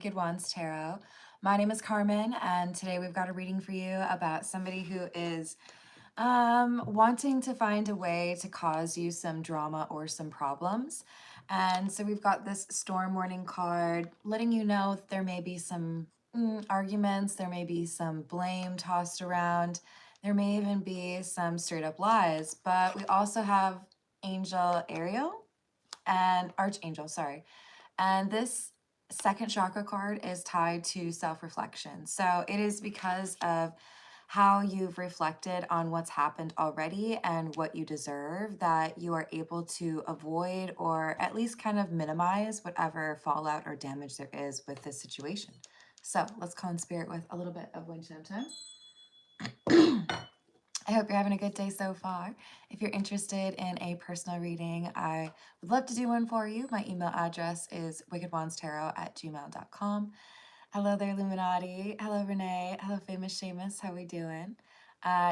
Wicked Wands Tarot. My name is Carmen, and today we've got a reading for you about somebody who is wanting to find a way to cause you some drama or some problems. And so we've got this storm warning card letting you know that there may be some arguments, there may be some blame tossed around, there may even be some straight up lies, but we also have Angel Ariel and Archangel, sorry. And this second chakra card is tied to self-reflection. So it is because of how you've reflected on what's happened already and what you deserve that you are able to avoid or at least kind of minimize whatever fallout or damage there is with this situation. So let's call in spirit with a little bit of wind chime time. I hope you're having a good day so far. If you're interested in a personal reading, I would love to do one for you. My email address is wickedwandstarot@gmail.com. Hello there, Illuminati. Hello, Renee. Hello, Famous Seamus. How we doing?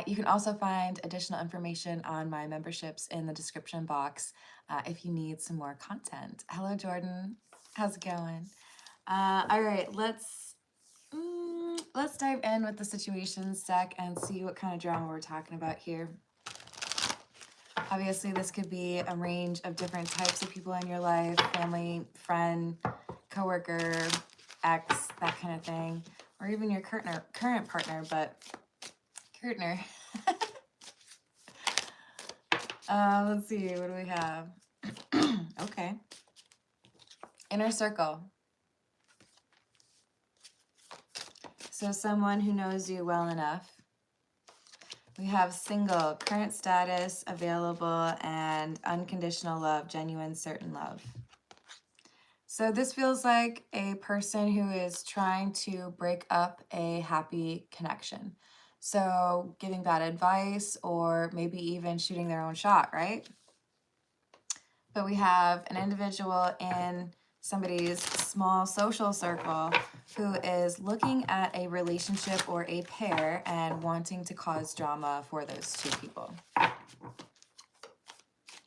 You can also find additional information on my memberships in the description box if you need some more content. Hello, Jordan. How's it going? All right, let's dive in with the situations deck and see what kind of drama we're talking about here. Obviously, this could be a range of different types of people in your life, family, friend, coworker, ex, that kind of thing, or even your current partner, but Kurtner. Let's see, what do we have? Okay. Inner circle. So someone who knows you well enough. We have single, current status, available, and unconditional love, genuine, certain love. So this feels like a person who is trying to break up a happy connection. So giving bad advice or maybe even shooting their own shot, right? But we have an individual in somebody's small social circle who is looking at a relationship or a pair and wanting to cause drama for those two people.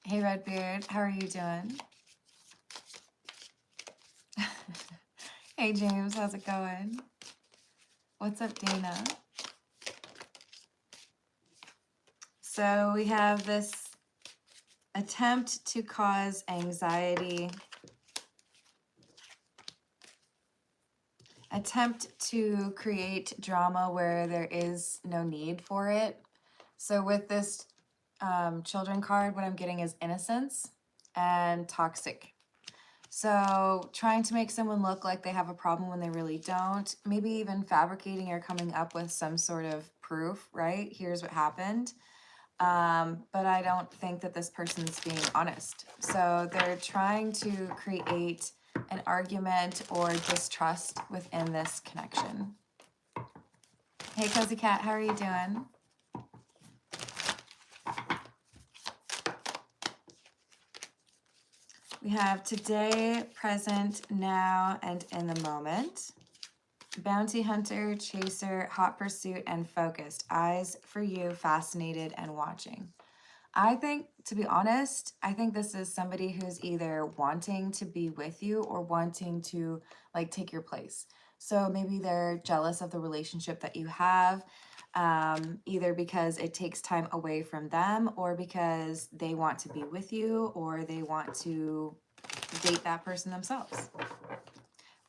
Hey, Redbeard, how are you doing? Hey, James, how's it going? What's up, Dana? So we have this attempt to cause anxiety, attempt to create drama where there is no need for it. So with this children card, what I'm getting is innocence and toxic. So trying to make someone look like they have a problem when they really don't, maybe even fabricating or coming up with some sort of proof, right? Here's what happened. But I don't think that this person's being honest. So they're trying to create an argument or distrust within this connection. Hey, Cozy Cat, how are you doing? We have today, present, now, and in the moment. Bounty hunter, chaser, hot pursuit, and focused. Eyes for you, fascinated and watching. I think, to be honest, I think this is somebody who's either wanting to be with you or wanting to like take your place. So maybe they're jealous of the relationship that you have, either because it takes time away from them or because they want to be with you or they want to date that person themselves.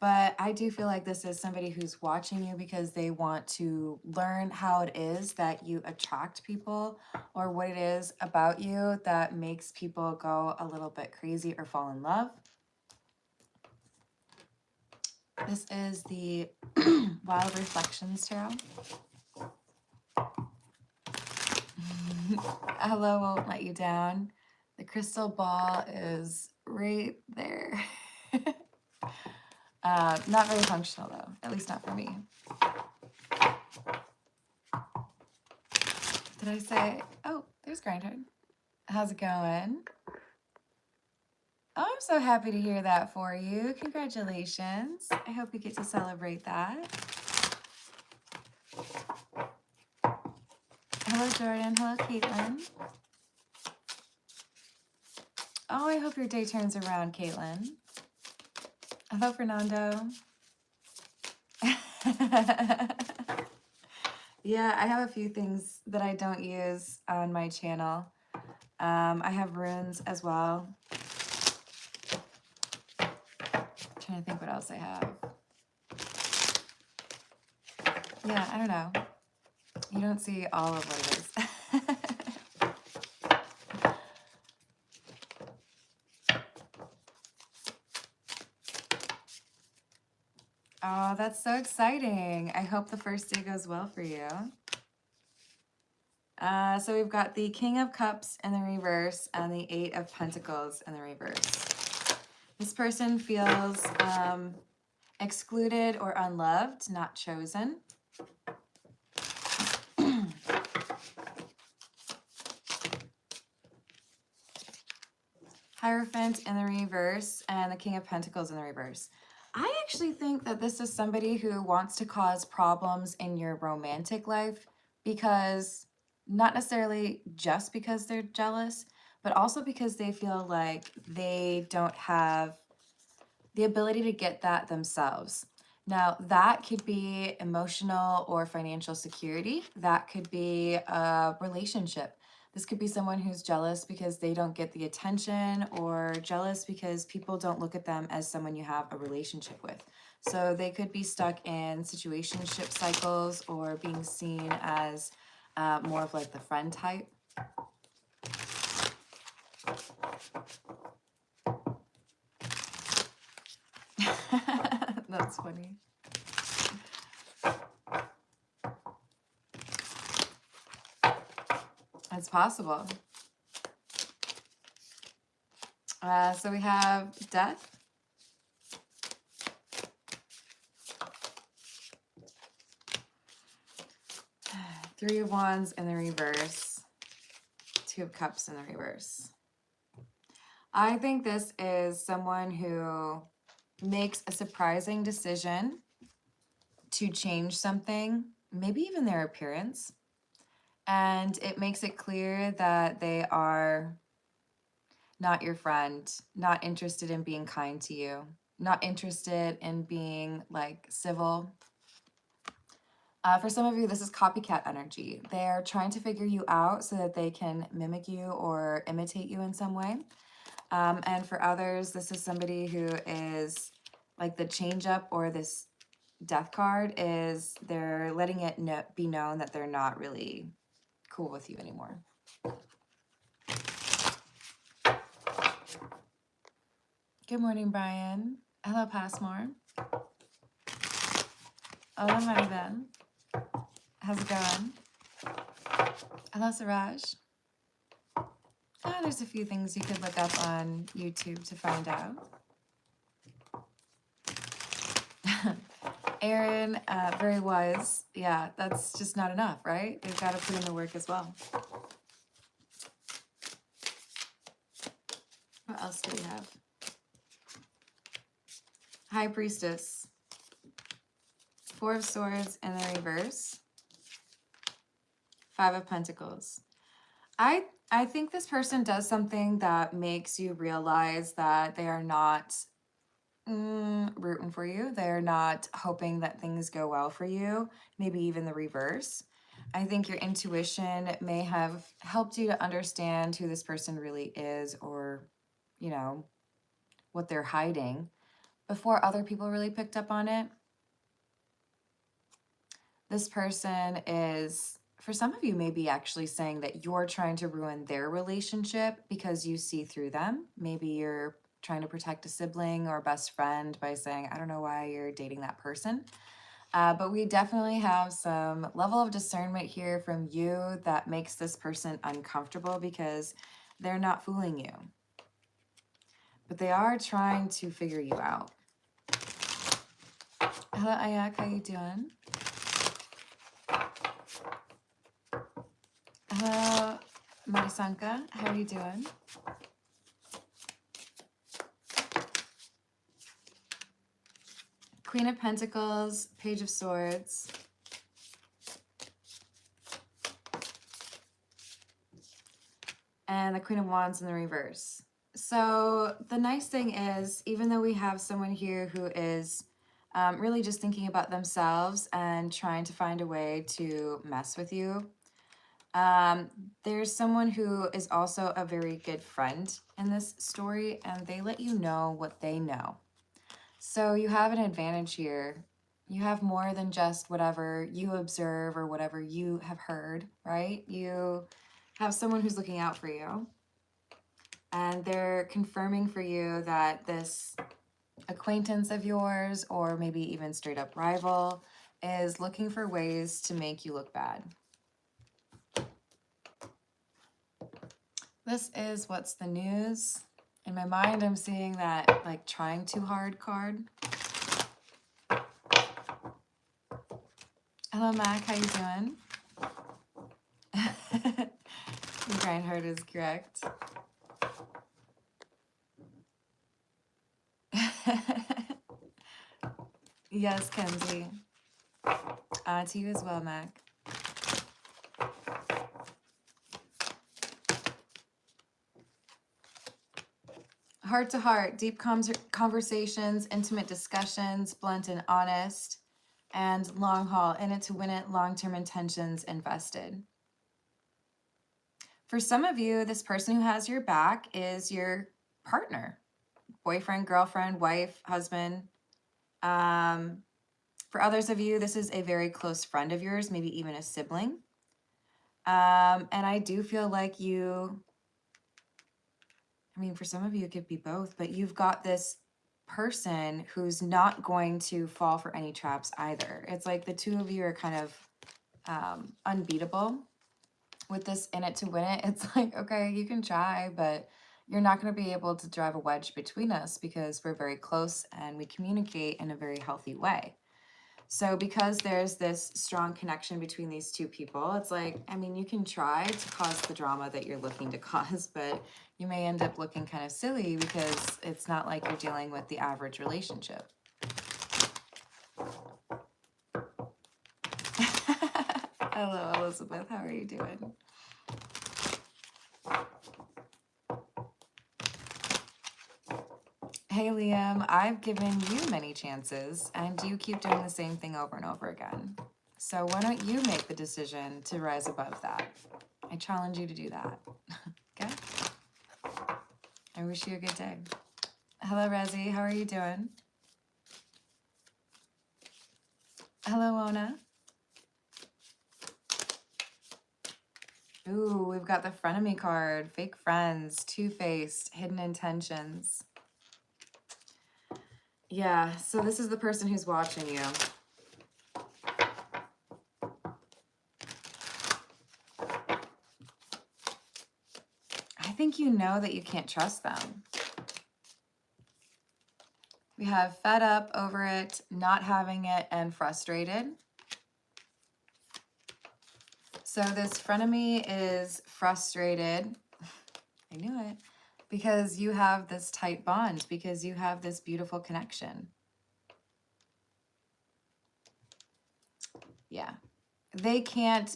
But I do feel like this is somebody who's watching you because they want to learn how it is that you attract people or what it is about you that makes people go a little bit crazy or fall in love. This is the Wild Reflections Tarot. Hello won't let you down. The crystal ball is right there. Not very functional though, at least not for me. Did I say, oh, there's Grindhead. How's it going? Oh, I'm so happy to hear that for you. Congratulations. I hope you get to celebrate that. Hello, Jordan. Hello, Caitlin. Oh, I hope your day turns around, Caitlin. Hello, Fernando. Yeah, I have a few things that I don't use on my channel. I have runes as well. Trying to think what else I have. Yeah, I don't know. You don't see all of what it is. Oh, that's so exciting. I hope the first day goes well for you. So we've got the King of Cups in the reverse and the Eight of Pentacles in the reverse. This person feels excluded or unloved, not chosen. Hierophant in the reverse and the King of Pentacles in the reverse. I actually think that this is somebody who wants to cause problems in your romantic life because, not necessarily just because they're jealous, but also because they feel like they don't have the ability to get that themselves. Now, that could be emotional or financial security. That could be a relationship. This could be someone who's jealous because they don't get the attention, or jealous because people don't look at them as someone you have a relationship with. So they could be stuck in situationship cycles or being seen as more of like the friend type. That's funny. It's possible. So we have Death. Three of Wands in the reverse. Two of Cups in the reverse. I think this is someone who makes a surprising decision to change something, maybe even their appearance. And it makes it clear that they are not your friend, not interested in being kind to you, not interested in being like civil. For some of you, this is copycat energy. They're trying to figure you out so that they can mimic you or imitate you in some way. And for others, this is somebody who is like the change up, or this Death card is they're letting it be known that they're not really cool with you anymore. Good morning, Brian. Hello, Passmore. Hola, Maribel. How's it going? Hello, Siraj. Oh, there's a few things you could look up on YouTube to find out. Aaron, very wise. Yeah, that's just not enough, right? They've got to put in the work as well. What else do we have? High Priestess. Four of Swords in the reverse. Five of Pentacles. I think this person does something that makes you realize that they are not rooting for you. They're not hoping that things go well for you, maybe even the reverse. I think your intuition may have helped you to understand who this person really is, or, you know, what they're hiding before other people really picked up on it. This person is, for some of you, maybe actually saying that you're trying to ruin their relationship because you see through them. Maybe you're trying to protect a sibling or a best friend by saying, I don't know why you're dating that person. But we definitely have some level of discernment here from you that makes this person uncomfortable because they're not fooling you. But they are trying to figure you out. Hello, Ayak. How you doing? Hello, Marisanka. How are you doing? Queen of Pentacles, Page of Swords. And the Queen of Wands in the reverse. So the nice thing is, even though we have someone here who is really just thinking about themselves and trying to find a way to mess with you. There's someone who is also a very good friend in this story, and they let you know what they know. So you have an advantage here. You have more than just whatever you observe or whatever you have heard, right? You have someone who's looking out for you, and they're confirming for you that this acquaintance of yours, or maybe even straight up rival, is looking for ways to make you look bad. This is what's the news. In my mind, I'm seeing that like trying too hard card. Hello, Mac. How you doing? Reinhardt is correct. Yes, Kenzie. To you as well, Mac. Heart to heart, deep conversations, intimate discussions, blunt and honest, and long haul, in it to win it, long-term intentions invested. For some of you, this person who has your back is your partner, boyfriend, girlfriend, wife, husband. For others of you, this is a very close friend of yours, maybe even a sibling. And I do feel like for some of you, it could be both, but you've got this person who's not going to fall for any traps either. It's like the two of you are kind of unbeatable with this in it to win it. It's like, okay, you can try, but you're not going to be able to drive a wedge between us because we're very close and we communicate in a very healthy way. So because there's this strong connection between these two people, it's like, you can try to cause the drama that you're looking to cause, but you may end up looking kind of silly because it's not like you're dealing with the average relationship. Hello, Elizabeth. How are you doing? Hey, Liam, I've given you many chances, and you keep doing the same thing over and over again. So why don't you make the decision to rise above that? I challenge you to do that. Okay? I wish you a good day. Hello, Rezi. How are you doing? Hello, Ona. Ooh, we've got the frenemy card. Fake friends, two-faced, hidden intentions. Yeah, so this is the person who's watching you. I think you know that you can't trust them. We have fed up over it, not having it, and frustrated. So this frenemy is frustrated. I knew it. Because you have this tight bond, because you have this beautiful connection. Yeah. They can't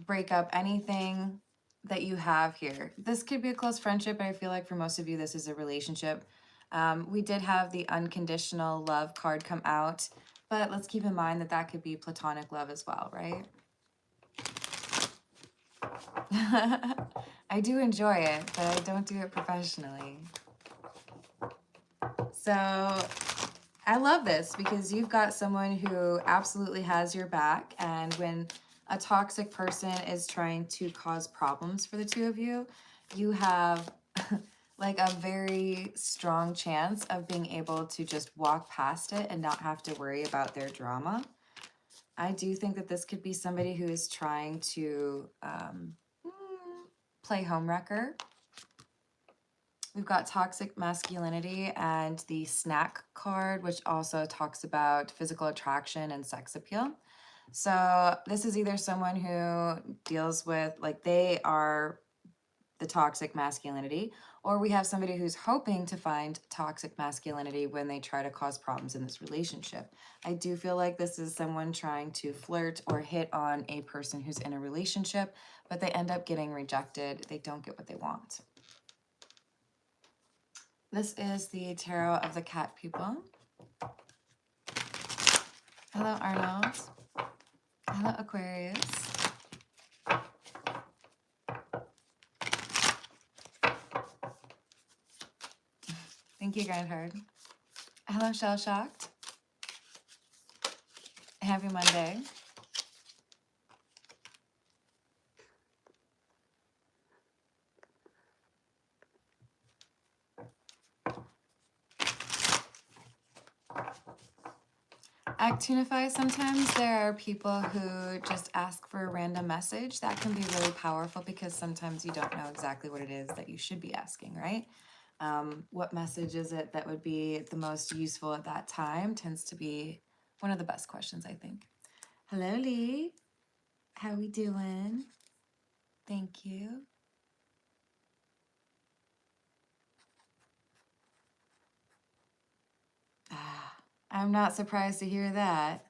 break up anything that you have here. This could be a close friendship, but I feel like for most of you, this is a relationship. We did have the unconditional love card come out, but let's keep in mind that that could be platonic love as well, right? I do enjoy it, but I don't do it professionally. So I love this because you've got someone who absolutely has your back, and when a toxic person is trying to cause problems for the two of you, you have like a very strong chance of being able to just walk past it and not have to worry about their drama. I do think that this could be somebody who is trying to play homewrecker. We've got toxic masculinity and the snack card, which also talks about physical attraction and sex appeal. So this is either someone who deals with, like, they are the toxic masculinity, or we have somebody who's hoping to find toxic masculinity when they try to cause problems in this relationship. I do feel like this is someone trying to flirt or hit on a person who's in a relationship, but they end up getting rejected. They don't get what they want. This is the Tarot of the Cat people. Hello, Arnold. Hello, Aquarius. Thank you, Grindhard. Hello, Shell Shocked. Happy Monday. Actunify, sometimes there are people who just ask for a random message. That can be really powerful because sometimes you don't know exactly what it is that you should be asking, right? What message is it that would be the most useful at that time tends to be one of the best questions, I think. Hello, Lee. How we doing? Thank you. I'm not surprised to hear that.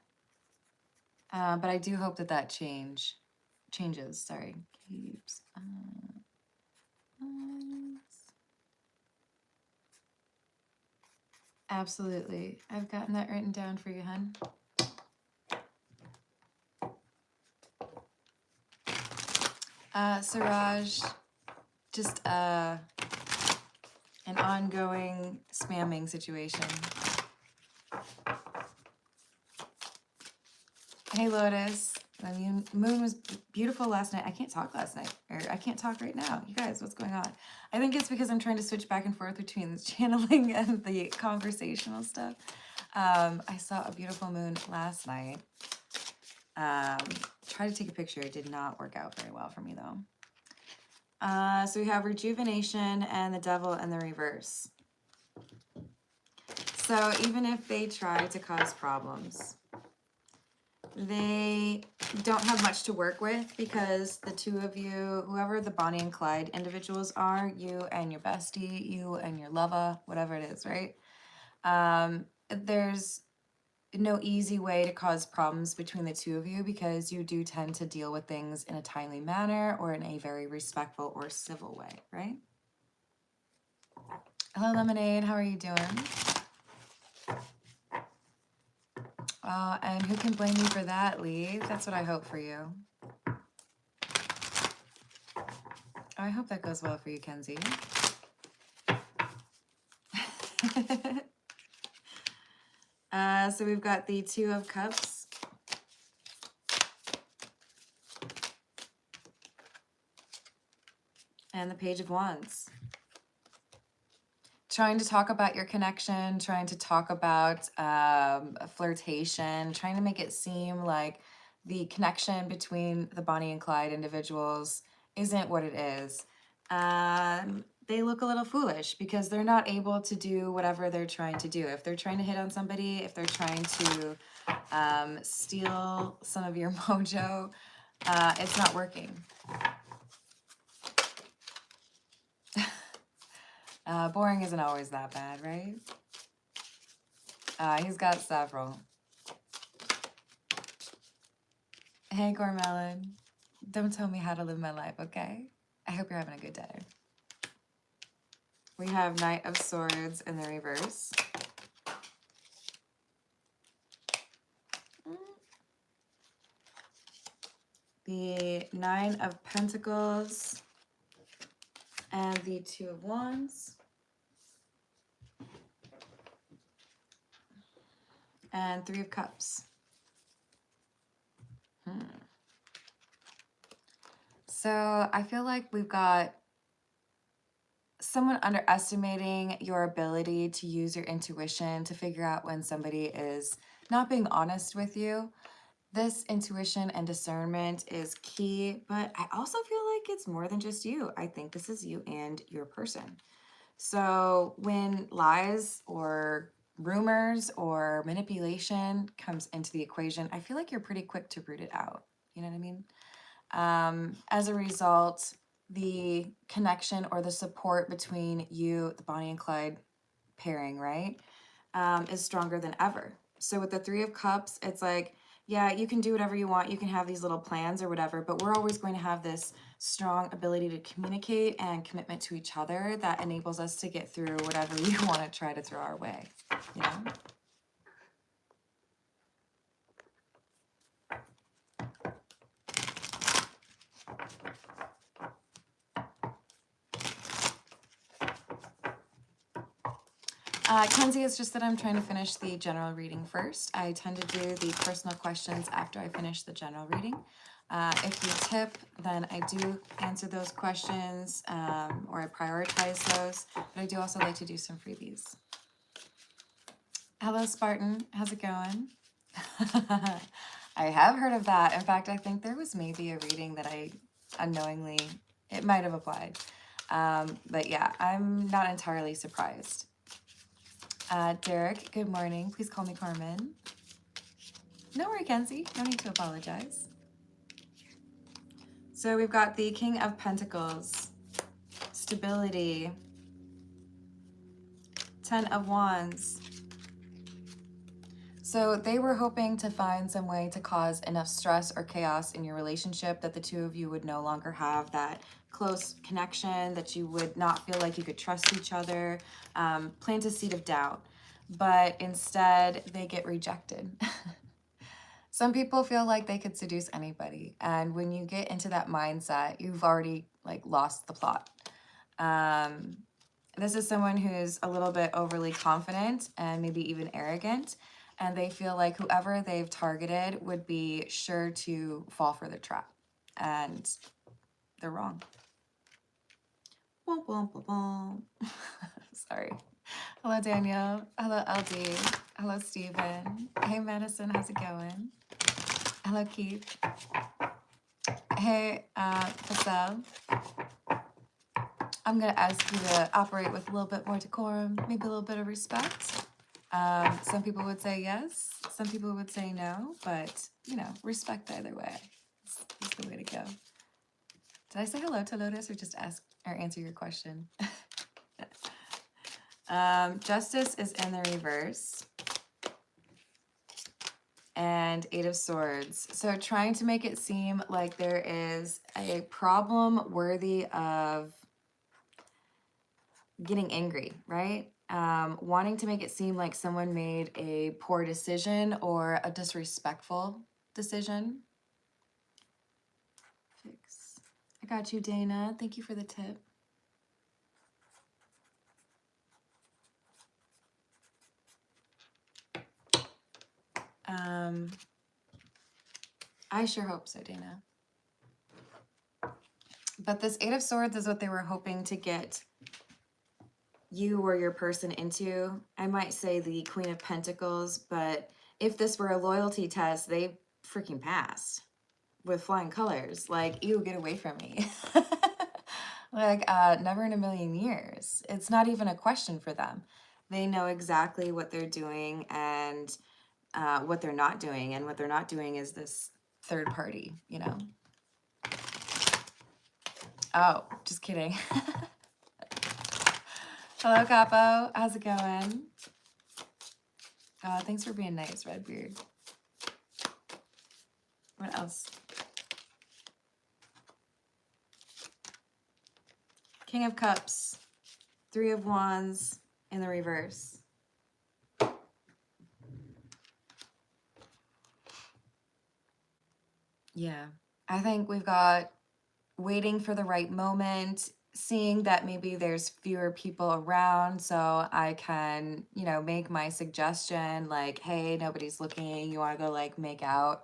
But I do hope that that changes. Sorry. Keeps. Absolutely. I've gotten that written down for you, hun. Siraj, just an ongoing spamming situation. Hey, Lotus. The moon was beautiful last night. I can't talk last night, or I can't talk right now. You guys, what's going on? I think it's because I'm trying to switch back and forth between the channeling and the conversational stuff. I saw a beautiful moon last night. Tried to take a picture. It did not work out very well for me, though. So we have rejuvenation and the devil in the reverse. So even if they try to cause problems, they don't have much to work with because the two of you, whoever the Bonnie and Clyde individuals are, you and your bestie, you and your lover, whatever it is, right? There's no easy way to cause problems between the two of you because you do tend to deal with things in a timely manner or in a very respectful or civil way, right? Hello, Lemonade. How are you doing? And who can blame you for that, Lee? That's what I hope for you. I hope that goes well for you, Kenzie. So we've got the Two of Cups. And the Page of Wands. Trying to talk about your connection, trying to talk about flirtation, trying to make it seem like the connection between the Bonnie and Clyde individuals isn't what it is. They look a little foolish because they're not able to do whatever they're trying to do. If they're trying to hit on somebody, if they're trying to steal some of your mojo, it's not working. Boring isn't always that bad, right? He's got several. Hey, Gormelon. Don't tell me how to live my life, okay? I hope you're having a good day. We have Knight of Swords in the reverse. The Nine of Pentacles and the Two of Wands. And Three of Cups. So I feel like we've got someone underestimating your ability to use your intuition to figure out when somebody is not being honest with you. This intuition and discernment is key, but I also feel like it's more than just you. I think this is you and your person. So when lies or rumors or manipulation comes into the equation, I feel like you're pretty quick to root it out. You know what I mean? As a result, the connection or the support between you, the Bonnie and Clyde pairing, right, is stronger than ever. So with the Three of Cups, it's like, yeah, you can do whatever you want. You can have these little plans or whatever, but we're always going to have this strong ability to communicate and commitment to each other that enables us to get through whatever we want to try to throw our way, you know? Kenzie, it's just that I'm trying to finish the general reading first. I tend to do the personal questions after I finish the general reading. If you tip, then I do answer those questions, or I prioritize those, but I do also like to do some freebies. Hello, Spartan. How's it going? I have heard of that. In fact, I think there was maybe a reading that I unknowingly, it might have applied. But yeah, I'm not entirely surprised. Derek, good morning. Please call me Carmen. No worry, Kenzie. No need to apologize. So we've got the King of Pentacles, stability, 10 of Wands. So they were hoping to find some way to cause enough stress or chaos in your relationship that the two of you would no longer have that close connection, that you would not feel like you could trust each other, plant a seed of doubt. But instead, they get rejected. Some people feel like they could seduce anybody. And when you get into that mindset, you've already like lost the plot. This is someone who's a little bit overly confident and maybe even arrogant. And they feel like whoever they've targeted would be sure to fall for the trap. And they're wrong. Boom, boom, boom, boom. Sorry. Hello, Daniel. Hello, LD. Hello, Steven. Hey, Madison. How's it going? Hello, Keith. Hey, Pascal. I'm going to ask you to operate with a little bit more decorum, maybe a little bit of respect. Some people would say yes. Some people would say no. But, you know, respect either way. It's the way to go. Did I say hello to Lotus or just ask or answer your question? Justice is in the reverse. And 8 of Swords. So trying to make it seem like there is a problem worthy of getting angry, right? Wanting to make it seem like someone made a poor decision or a disrespectful decision. Fix. I got you, Dana. Thank you for the tip. I sure hope so, Dana. But this 8 of Swords is what they were hoping to get you or your person into. I might say the Queen of Pentacles, but if this were a loyalty test, they freaking passed with flying colors. Like, ew, get away from me. Like, never in a million years. It's not even a question for them. They know exactly what they're doing and what they're not doing. And what they're not doing is this third party, you know? Oh, just kidding. Hello, Capo. How's it going? Thanks for being nice, Redbeard. What else? King of Cups, 3 of Wands in the reverse. Yeah, I think we've got waiting for the right moment, seeing that maybe there's fewer people around, so I can, you know, make my suggestion like, hey, nobody's looking, you want to go like make out.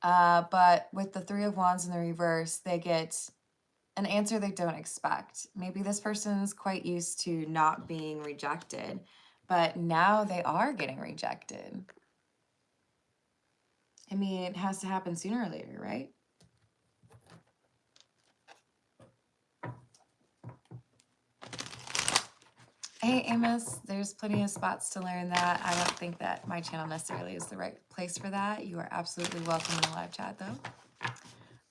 But with the 3 of Wands in the reverse, they get an answer they don't expect. Maybe this person's quite used to not being rejected, but now they are getting rejected. I mean, it has to happen sooner or later, right? Hey, Amos, there's plenty of spots to learn that. I don't think that my channel necessarily is the right place for that. You are absolutely welcome in the live chat, though.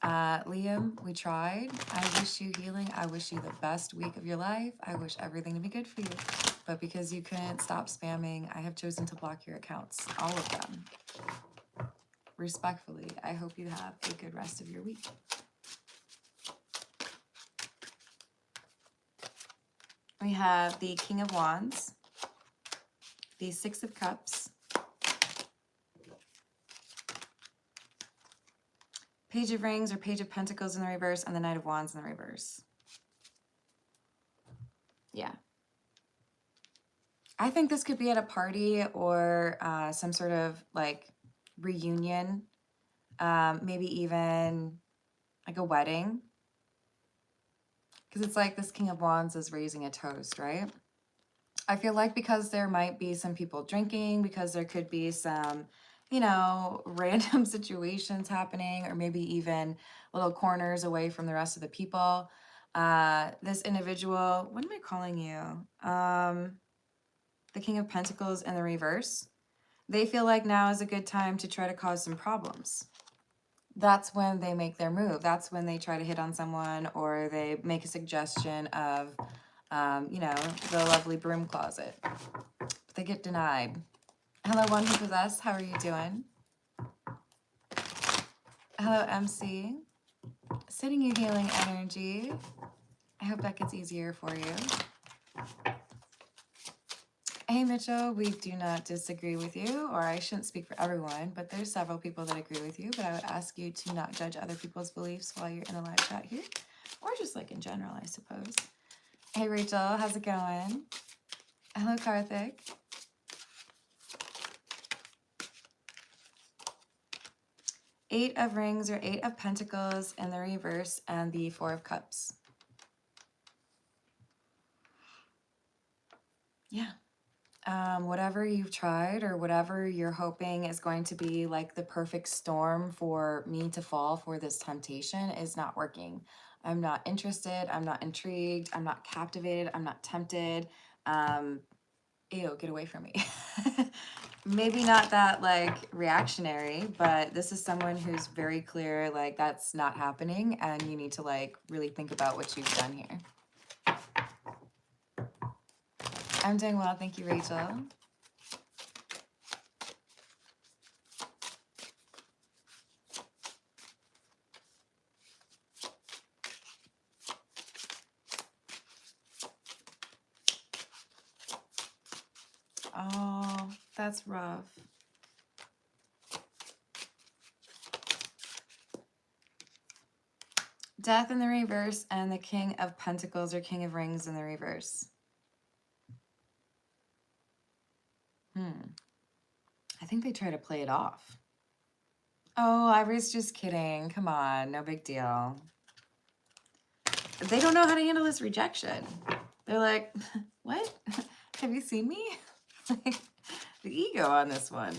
Liam, we tried. I wish you healing. I wish you the best week of your life. I wish everything to be good for you. But because you couldn't stop spamming, I have chosen to block your accounts, all of them. Respectfully, I hope you have a good rest of your week. We have the King of Wands, the 6 of Cups, Page of Rings or Page of Pentacles in the reverse, and the Knight of Wands in the reverse. Yeah. I think this could be at a party or some sort of like reunion, maybe even like a wedding. Because it's like this King of Wands is raising a toast, right? I feel like because there might be some people drinking, because there could be some, you know, random situations happening, or maybe even little corners away from the rest of the people. This individual, what am I calling you? The King of Pentacles in the reverse. They feel like now is a good time to try to cause some problems. That's when they make their move. That's when they try to hit on someone, or they make a suggestion of, you know, the lovely broom closet. But they get denied. Hello, One Who Possessed. How are you doing? Hello, MC. Sending you healing energy. I hope that gets easier for you. Hey, Mitchell, we do not disagree with you, or I shouldn't speak for everyone, but there's several people that agree with you, but I would ask you to not judge other people's beliefs while you're in the live chat here, or just like in general, I suppose. Hey, Rachel, how's it going? Hello, Karthik. Eight of Rings or Eight of Pentacles in the reverse, and the Four of Cups. Yeah. Whatever you've tried or whatever you're hoping is going to be like the perfect storm for me to fall for this temptation is not working. I'm not interested. I'm not intrigued. I'm not captivated. I'm not tempted. Ew, get away from me. Maybe not that like reactionary, but this is someone who's very clear, like that's not happening, and you need to like really think about what you've done here. I'm doing well, thank you, Rachel. Oh, that's rough. Death in the reverse and the King of Pentacles or King of Rings in the reverse. I think they try to play it off. Oh, I was just kidding. Come on, no big deal. They don't know how to handle this rejection. They're like, what? Have you seen me? Like, the ego on this one.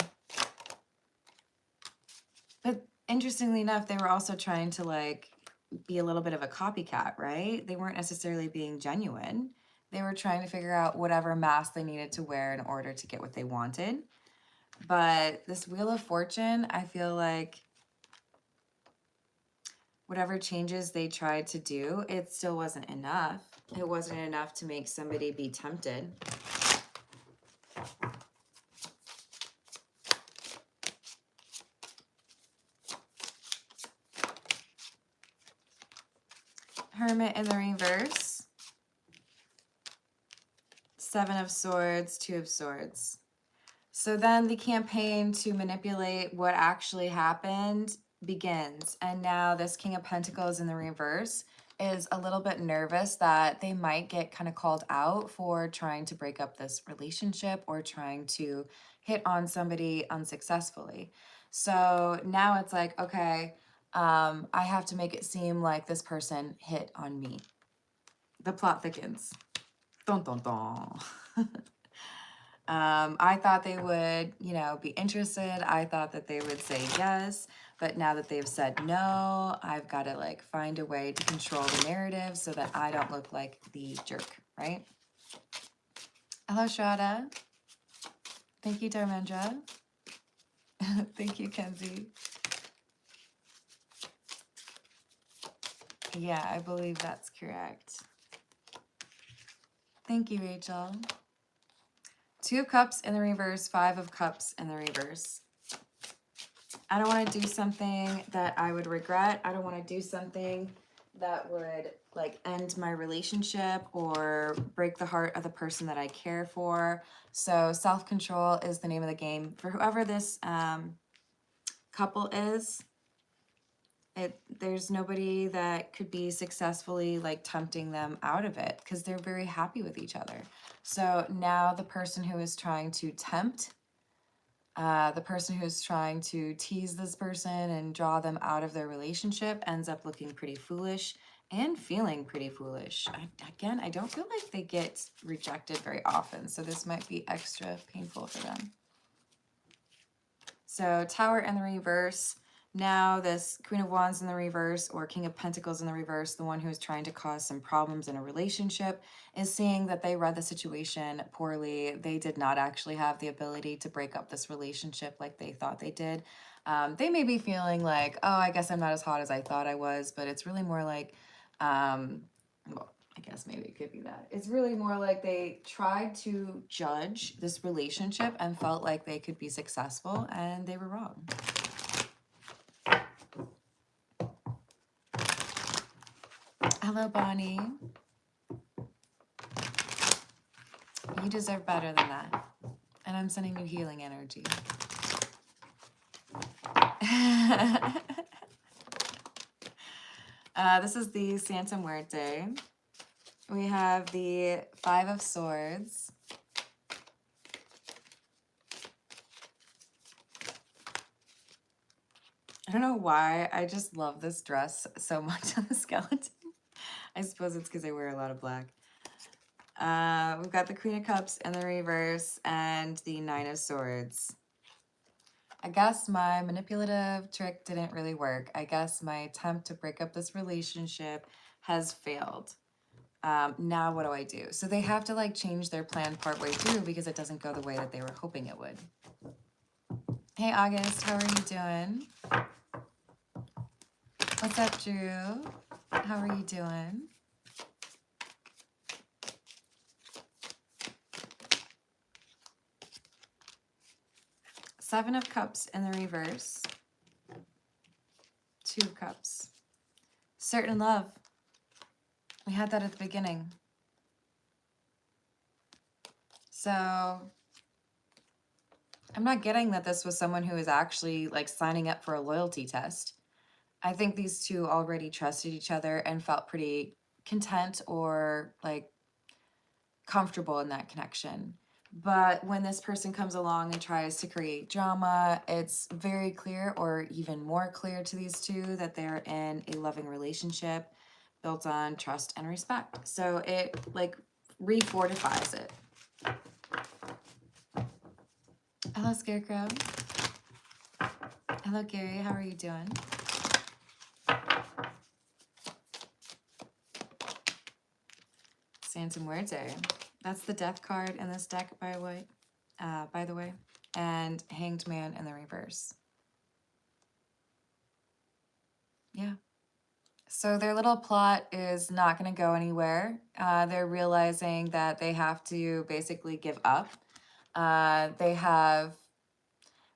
But interestingly enough, they were also trying to like be a little bit of a copycat, right? They weren't necessarily being genuine. They were trying to figure out whatever mask they needed to wear in order to get what they wanted. But this Wheel of Fortune, I feel like whatever changes they tried to do, it still wasn't enough. It wasn't enough to make somebody be tempted. Hermit in the reverse. Seven of Swords, Two of Swords. So then the campaign to manipulate what actually happened begins. And now this King of Pentacles in the reverse is a little bit nervous that they might get kind of called out for trying to break up this relationship or trying to hit on somebody unsuccessfully. So now it's like, okay, I have to make it seem like this person hit on me. The plot thickens. Dun, dun, dun. I thought they would, you know, be interested. I thought that they would say yes, but now that they've said no, I've got to like find a way to control the narrative so that I don't look like the jerk, right? Hello, Shada. Thank you, Dharmendra. Thank you, Kenzie. Yeah, I believe that's correct. Thank you, Rachel. Two of Cups in the reverse, Five of Cups in the reverse. I don't want to do something that I would regret. I don't want to do something that would like end my relationship or break the heart of the person that I care for. So self-control is the name of the game. For whoever this couple is, there's nobody that could be successfully like tempting them out of it because they're very happy with each other. So now the person who is trying to tempt, the person who's trying to tease this person and draw them out of their relationship ends up looking pretty foolish and feeling pretty foolish. Again, I don't feel like they get rejected very often, so this might be extra painful for them. So Tower in the reverse. Now this Queen of Wands in the reverse or King of Pentacles in the reverse, the one who is trying to cause some problems in a relationship, is seeing that they read the situation poorly. They did not actually have the ability to break up this relationship like they thought they did. They may be feeling like, oh, I guess I'm not as hot as I thought I was, but it's really more like, well, I guess maybe it could be that. It's really more like they tried to judge this relationship and felt like they could be successful, and they were wrong. Hello, Bonnie. You deserve better than that. And I'm sending you healing energy. This is the Santa Muerte. We have the Five of Swords. I don't know why, I just love this dress so much on the skeleton. I suppose it's because I wear a lot of black. We've got the Queen of Cups in the reverse and the Nine of Swords. I guess my manipulative trick didn't really work. I guess my attempt to break up this relationship has failed. Now what do I do? So they have to like change their plan partway through because it doesn't go the way that they were hoping it would. Hey August, how are you doing? What's up, Drew? How are you doing? Seven of Cups in the reverse. Two of Cups. Certain love. We had that at the beginning. So I'm not getting that this was someone who is actually like signing up for a loyalty test. I think these two already trusted each other and felt pretty content or like comfortable in that connection. But when this person comes along and tries to create drama, it's very clear, or even more clear to these two, that they're in a loving relationship built on trust and respect. So it like refortifies it. Hello, Scarecrow. Hello, Gary. How are you doing? Santa Muerte. That's the death card in this deck, by the way. And Hanged Man in the reverse. Yeah. So their little plot is not going to go anywhere. They're realizing that they have to basically give up. They have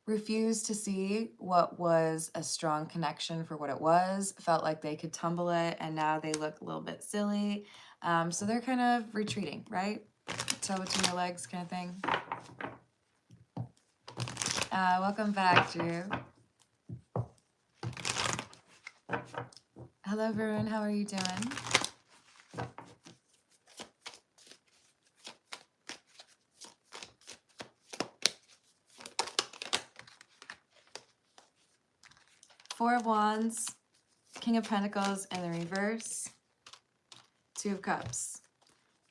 refused to see what was a strong connection for what it was, felt like they could tumble it, and now they look a little bit silly. So they're kind of retreating, right? Toe between the legs kind of thing. Welcome back, Drew. Hello, Varun. How are you doing? Four of Wands, King of Pentacles in the reverse, Two of Cups.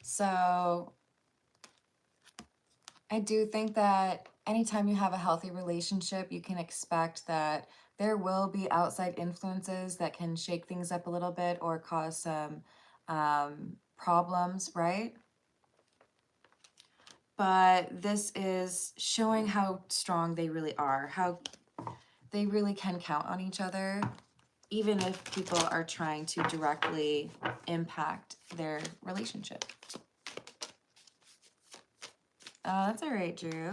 So I do think that anytime you have a healthy relationship, you can expect that there will be outside influences that can shake things up a little bit or cause some problems, right? But this is showing how strong they really are, how they really can count on each other, even if people are trying to directly impact their relationship. That's all right, Drew.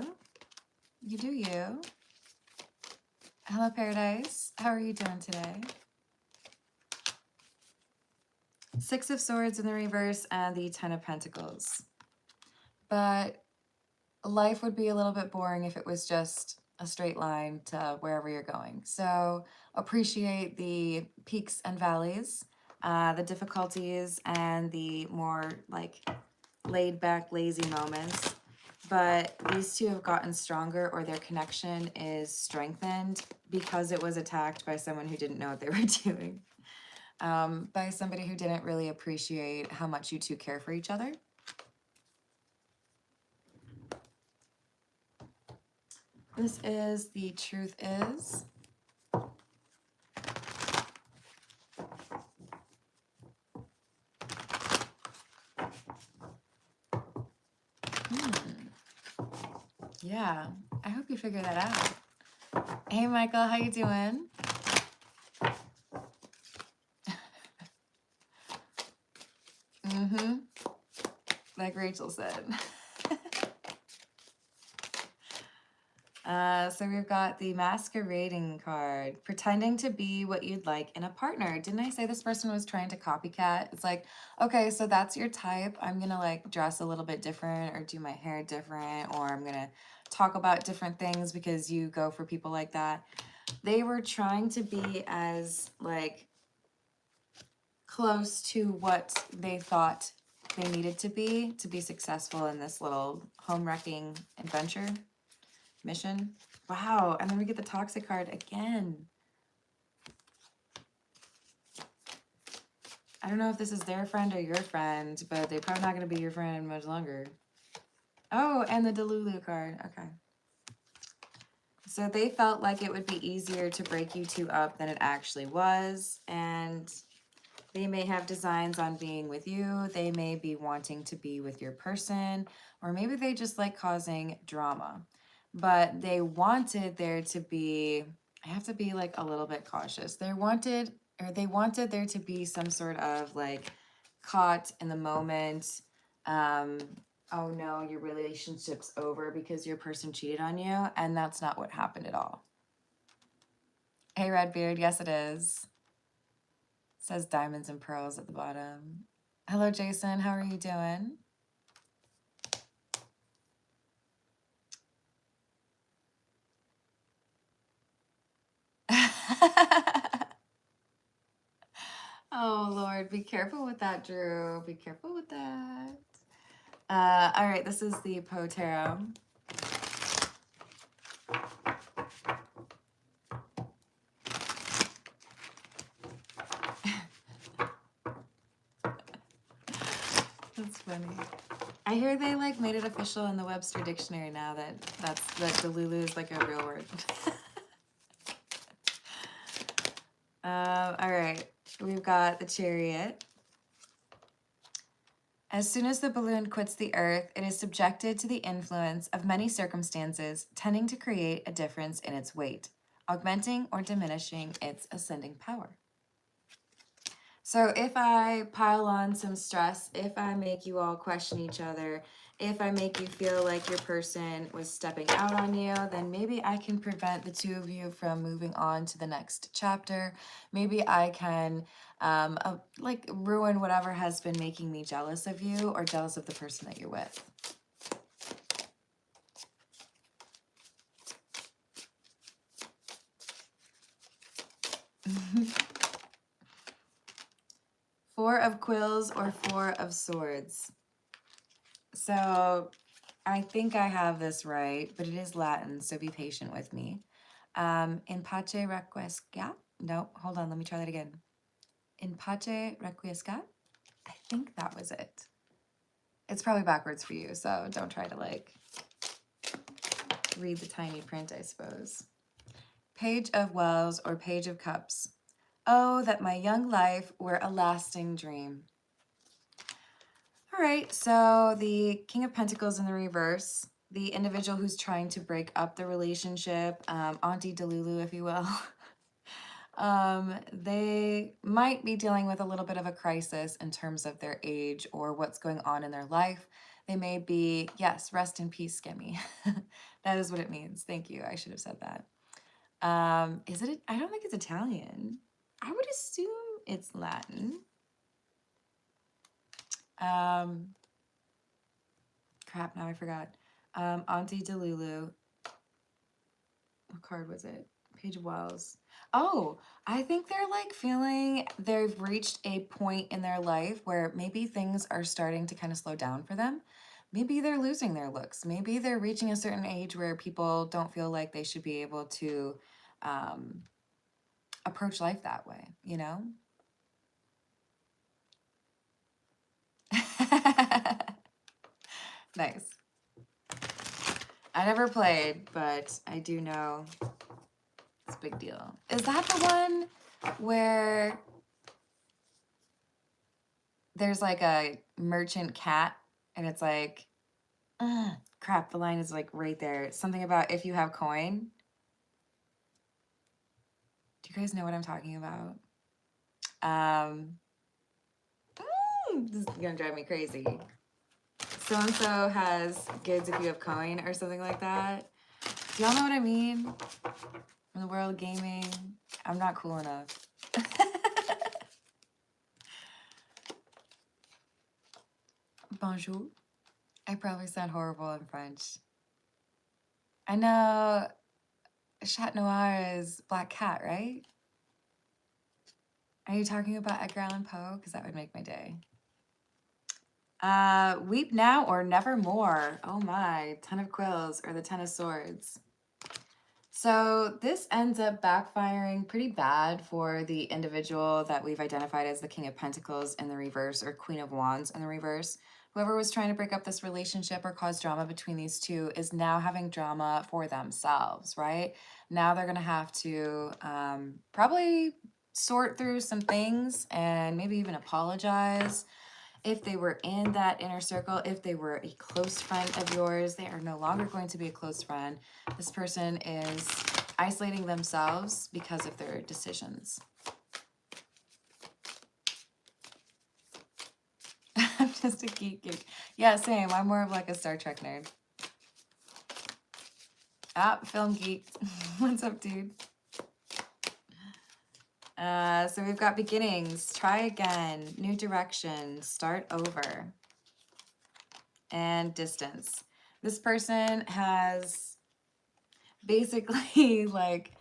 You do you. Hello, Paradise. How are you doing today? Six of Swords in the reverse and the Ten of Pentacles. But life would be a little bit boring if it was just a straight line to wherever you're going. So appreciate the peaks and valleys, the difficulties, and the more like laid back, lazy moments. But these two have gotten stronger, or their connection is strengthened because it was attacked by someone who didn't know what they were doing. By somebody who didn't really appreciate how much you two care for each other. This is the truth is. Yeah, I hope you figure that out. Hey, Michael, how you doing? Like Rachel said. So we've got the masquerading card, pretending to be what you'd like in a partner. Didn't I say this person was trying to copycat? It's like, okay, so that's your type. I'm gonna like dress a little bit different or do my hair different, or I'm gonna talk about different things because you go for people like that. They were trying to be as like close to what they thought they needed to be successful in this little home wrecking adventure mission. Wow, and then we get the toxic card again. I don't know if this is their friend or your friend, but they're probably not going to be your friend much longer. Oh, and the Delulu card. Okay. So they felt like it would be easier to break you two up than it actually was, and they may have designs on being with you. They may be wanting to be with your person, or maybe they just like causing drama. But they wanted there to be, I have to be like a little bit cautious. They wanted there to be some sort of like caught in the moment. Oh no, your relationship's over because your person cheated on you. And that's not what happened at all. Hey, Redbeard, yes it is. It says diamonds and pearls at the bottom. Hello, Jason, how are you doing? Oh, Lord, be careful with that, Drew. Be careful with that. All right, this is the Poe Tarot. That's funny. I hear they like made it official in the Webster Dictionary now that Delulu is like a real word. All right, we've got the Chariot. As soon as the balloon quits the earth, it is subjected to the influence of many circumstances, tending to create a difference in its weight, augmenting or diminishing its ascending power. So if I pile on some stress, if I make you all question each other, if I make you feel like your person was stepping out on you, then maybe I can prevent the two of you from moving on to the next chapter. Maybe I can like ruin whatever has been making me jealous of you or jealous of the person that you're with. Four of Quills or Four of Swords. So I think I have this right, but it is Latin, so be patient with me. In pace requiescat? No, hold on, let me try that again. In pace requiescat? I think that was it. It's probably backwards for you, so don't try to like read the tiny print, I suppose. Page of Wells or Page of Cups. Oh, that my young life were a lasting dream. All right, so the King of Pentacles in the reverse, the individual who's trying to break up the relationship, Auntie Delulu, if you will, they might be dealing with a little bit of a crisis in terms of their age or what's going on in their life. They may be, yes, rest in peace, Skimmy. That is what it means. Thank you. I should have said that. Is it? I don't think it's Italian. I would assume it's Latin. Crap, now I forgot. Auntie Delulu. What card was it? Page of Wells. Oh, I think they're like feeling they've reached a point in their life where maybe things are starting to kind of slow down for them. Maybe they're losing their looks. Maybe they're reaching a certain age where people don't feel like they should be able to um, approach life that way, you know? Nice. I never played, but I do know it's a big deal. Is that the one where there's like a merchant cat and it's like, crap, the line is like right there. Something about if you have coin. Do you guys know what I'm talking about? Um, this is gonna drive me crazy. So and so has goods if you have coin or something like that. Do y'all know what I mean? In the world of gaming, I'm not cool enough. Bonjour. I probably sound horrible in French. I know Chat Noir is Black Cat, right? Are you talking about Edgar Allan Poe? Because that would make my day. Weep now or nevermore. Oh my, 10 of quills or the 10 of swords. So this ends up backfiring pretty bad for the individual that we've identified as the King of Pentacles in the reverse or Queen of Wands in the reverse. Whoever was trying to break up this relationship or cause drama between these two is now having drama for themselves, right? Now they're going to have to probably sort through some things and maybe even apologize. If they were in that inner circle, if they were a close friend of yours, they are no longer going to be a close friend. This person is isolating themselves because of their decisions. I'm just a geek. Yeah, same. I'm more of like a Star Trek nerd. Film geek. What's up, dude? So we've got beginnings, try again, new direction, start over, and distance. This person has basically like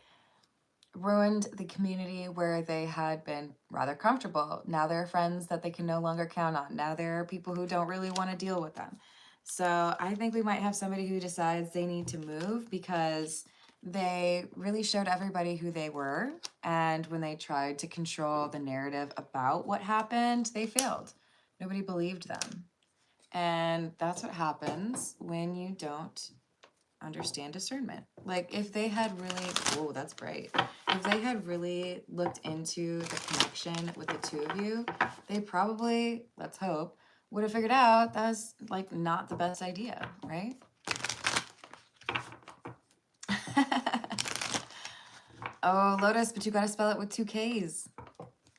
ruined the community where they had been rather comfortable. Now there are friends that they can no longer count on. Now there are people who don't really want to deal with them. So I think we might have somebody who decides they need to move because they really showed everybody who they were. And when they tried to control the narrative about what happened, they failed. Nobody believed them. And that's what happens when you don't understand discernment. Like if they had really, oh, that's bright. If they had really looked into the connection with the two of you, they probably, let's hope, would have figured out that was like not the best idea, right? Oh, Lotus, but you gotta spell it with 2 Ks.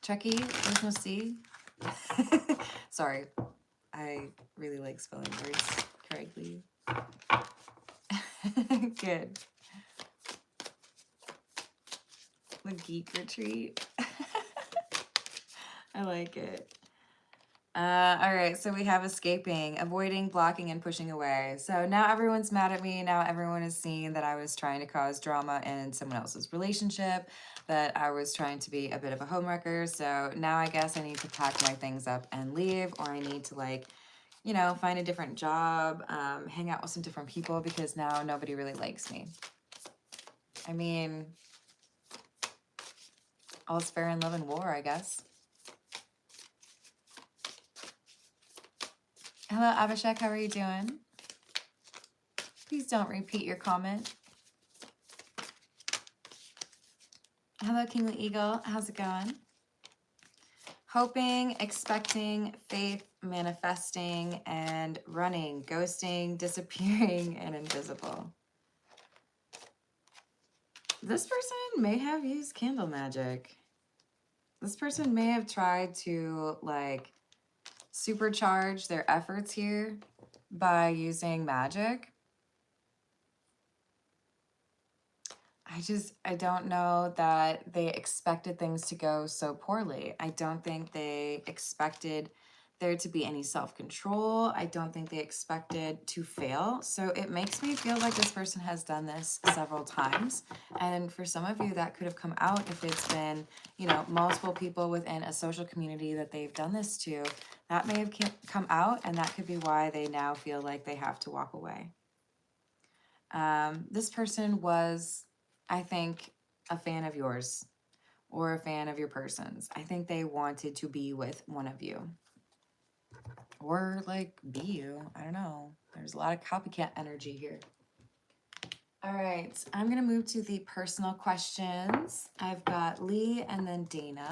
Chucky, there's no C. Sorry, I really like spelling words correctly. Good. The geek retreat. I like it. All right, so we have escaping, avoiding, blocking, and pushing away. So now everyone's mad at me. Now everyone is seeing that I was trying to cause drama in someone else's relationship, that I was trying to be a bit of a homewrecker. So now I guess I need to pack my things up and leave, or I need to like, you know, find a different job, hang out with some different people because now nobody really likes me. I mean, all's fair in love and war, I guess. Hello, Abhishek. How are you doing? Please don't repeat your comment. Hello, Kingly Eagle. How's it going? Hoping, expecting, faith, manifesting, and running, ghosting, disappearing, and invisible. This person may have used candle magic. This person may have tried to like supercharge their efforts here by using magic. I don't know that they expected things to go so poorly. I don't think they expected there to be any self-control. I don't think they expected to fail. So it makes me feel like this person has done this several times. And for some of you, that could have come out if it's been, you know, multiple people within a social community that they've done this to. That may have come out, and that could be why they now feel like they have to walk away. This person was, I think, a fan of yours or a fan of your person's. I think they wanted to be with one of you. Or, like, be you. I don't know. There's a lot of copycat energy here. All right. I'm going to move to the personal questions. I've got Lee and then Dana.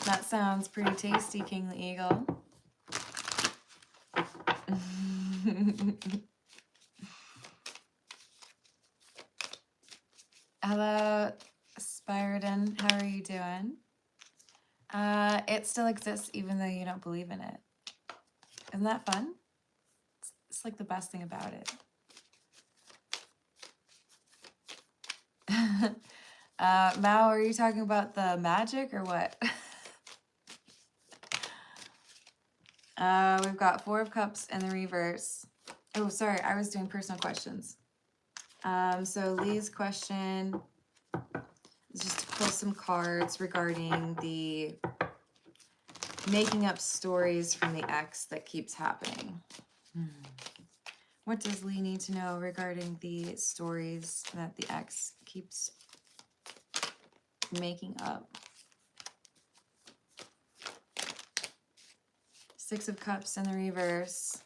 That sounds pretty tasty, King the Eagle. Hello, Spyridon. How are you doing? It still exists even though you don't believe in it. Isn't that fun? It's like the best thing about it. Mao, are you talking about the magic or what? We've got 4 of Cups in the reverse. Oh, sorry, I was doing personal questions. So Lee's question is just to pull some cards regarding the making up stories from the ex that keeps happening. What does Lee need to know regarding the stories that the ex keeps making up? 6 of Cups in the reverse.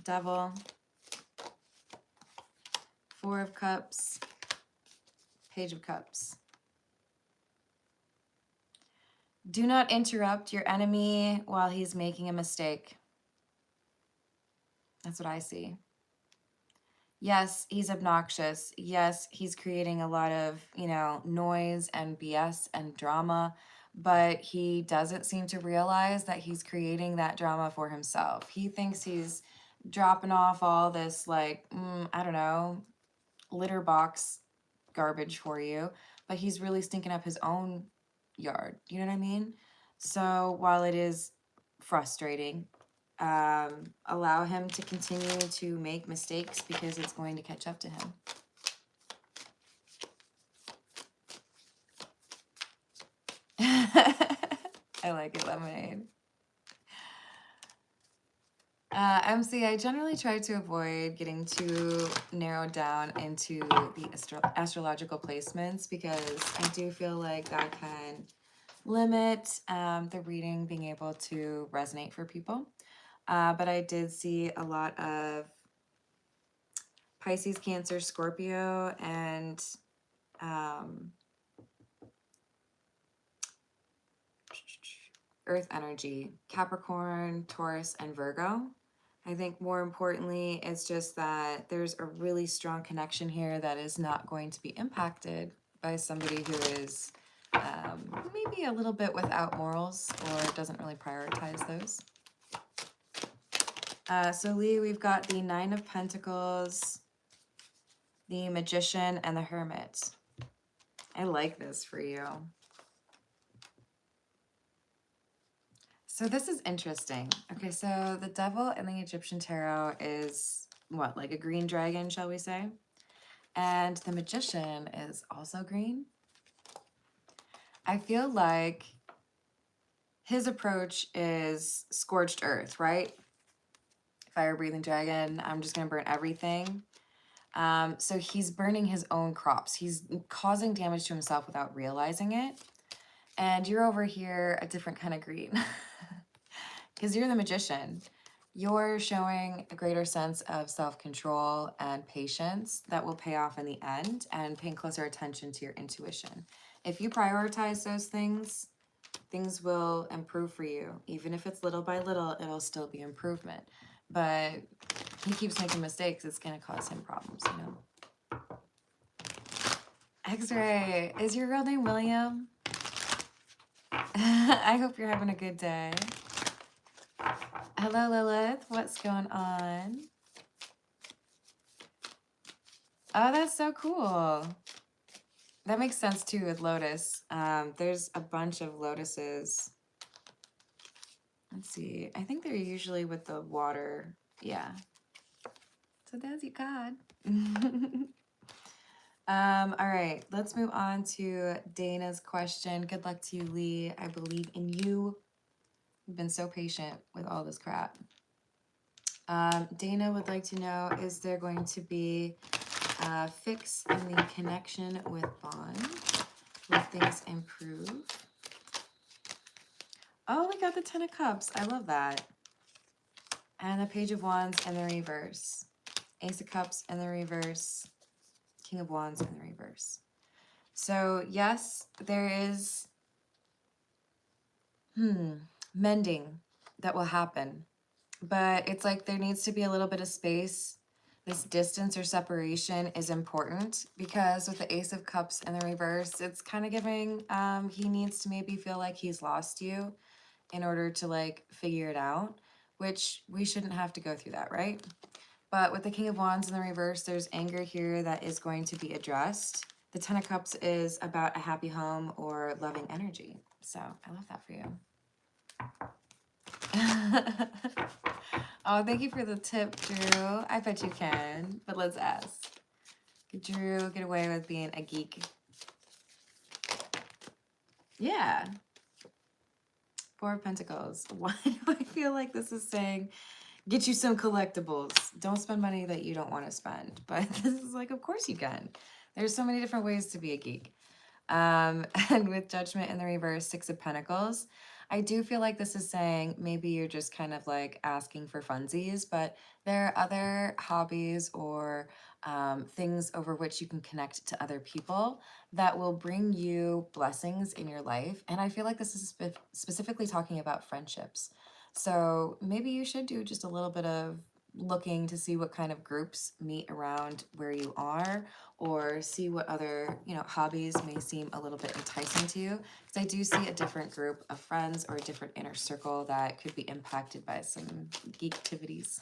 Devil. 4 of Cups. Page of Cups. Do not interrupt your enemy while he's making a mistake. That's what I see. Yes, he's obnoxious. Yes, he's creating a lot of, you know, noise and BS and drama, but he doesn't seem to realize that he's creating that drama for himself. He thinks he's dropping off all this, like, I don't know, litter box garbage for you, but he's really stinking up his own yard. You know what I mean? So while it is frustrating, allow him to continue to make mistakes because it's going to catch up to him. I like it, lemonade. MC, I generally try to avoid getting too narrowed down into the astrological placements because I do feel like that can limit the reading being able to resonate for people. But I did see a lot of Pisces, Cancer, Scorpio, and Earth energy, Capricorn, Taurus, and Virgo. I think more importantly, it's just that there's a really strong connection here that is not going to be impacted by somebody who is maybe a little bit without morals or doesn't really prioritize those. So Lee, we've got the 9 of Pentacles, the Magician, and the Hermit. I like this for you. So this is interesting. Okay, so the Devil in the Egyptian Tarot is what, like a green dragon, shall we say? And the Magician is also green. I feel like his approach is scorched earth, right? Fire-breathing dragon, I'm just going to burn everything. So he's burning his own crops. He's causing damage to himself without realizing it. And you're over here a different kind of green. Because you're the Magician. You're showing a greater sense of self-control and patience that will pay off in the end, and paying closer attention to your intuition. If you prioritize those things, things will improve for you. Even if it's little by little, it'll still be improvement. But he keeps making mistakes, it's going to cause him problems, you know? X-Ray, is your real name William? I hope you're having a good day. Hello, Lilith. What's going on? Oh, that's so cool. That makes sense too with lotus. There's a bunch of lotuses. Let's see. I think they're usually with the water. Yeah. So there's your card. All right, let's move on to Dana's question. Good luck to you, Lee. I believe in you. You've been so patient with all this crap. Dana would like to know, is there going to be a fix in the connection with Bond? Will things improve? Oh, we got the Ten of Cups. I love that. And the Page of Wands in the reverse. Ace of Cups in the reverse. King of Wands in the reverse. So yes, there is mending that will happen. But it's like there needs to be a little bit of space. This distance or separation is important because with the Ace of Cups in the reverse, it's kind of giving he needs to maybe feel like he's lost you in order to like figure it out, which we shouldn't have to go through that, right? But with the King of Wands in the reverse, there's anger here that is going to be addressed. The Ten of Cups is about a happy home or loving energy. So I love that for you. Oh, thank you for the tip, Drew. I bet you can, but let's ask. Could Drew get away with being a geek? Yeah. Four of Pentacles. Why do I feel like this is saying, get you some collectibles. Don't spend money that you don't want to spend. But this is like, of course you can. There's so many different ways to be a geek. And with Judgment in the reverse, Six of Pentacles, I do feel like this is saying maybe you're just kind of like asking for funsies, but there are other hobbies or things over which you can connect to other people that will bring you blessings in your life. And I feel like this is specifically talking about friendships. So maybe you should do just a little bit of looking to see what kind of groups meet around where you are, or see what other, hobbies may seem a little bit enticing to you. Because I do see a different group of friends or a different inner circle that could be impacted by some geek activities.